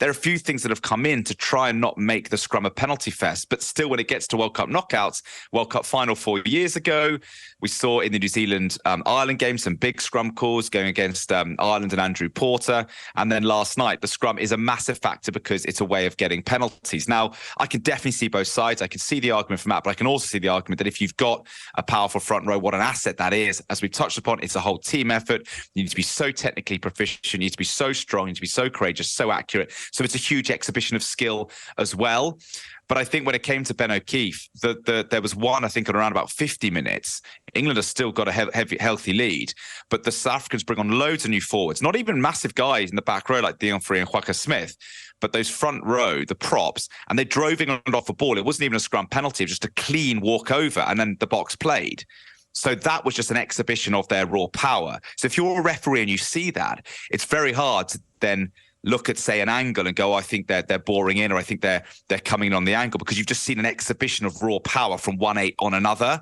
there are a few things that have come in to try and not make the scrum a penalty fest. But still, when it gets to World Cup knockouts, World Cup final 4 years ago, we saw in the New Zealand Ireland game some big scrum calls going against Ireland and Andrew Porter. And then last night, the scrum is a massive factor because it's a way of getting penalties. Now, I can definitely see both sides. I can see the argument from that, but I can also see the argument that if you've got a powerful front row, what an asset that is. As we've touched upon, it's a whole team effort. You need to be so technically proficient. You need to be so strong. You need to be so courageous, so accurate. So it's a huge exhibition of skill as well. But I think when it came to Ben O'Keefe, there was one, I think, at around about 50 minutes. England has still got a healthy lead, but the South Africans bring on loads of new forwards, not even massive guys in the back row like Dion Free and Joaquin Smith, but those front row, the props, and they're drove England off the ball. It wasn't even a scrum penalty, it was just a clean walk over, and then the box played. So that was just an exhibition of their raw power. So if you're a referee and you see that, it's very hard to then look at, say, an angle and go, I think they're boring in, or I think they're coming in on the angle, because you've just seen an exhibition of raw power from 1-8 on another.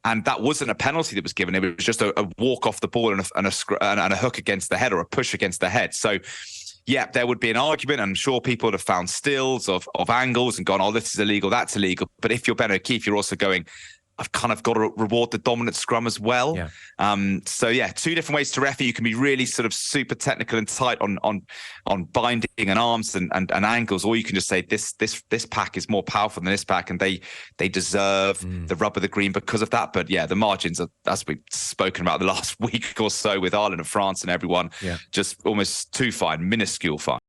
And that wasn't a penalty that was given. It was just a walk off the ball and a hook against the head, or a push against the head. So, yeah, there would be an argument. I'm sure people would have found stills of angles and gone, oh, this is illegal, that's illegal. But if you're Ben O'Keefe, you're also going, I've kind of got to reward the dominant scrum as well. Yeah. So yeah, two different ways to referee. You can be really sort of super technical and tight on binding and arms and angles, or you can just say this pack is more powerful than this pack, and they deserve the rub of the green because of that. But yeah, the margins are, as we've spoken about the last week or so with Ireland and France and everyone, just almost too fine, minuscule fine.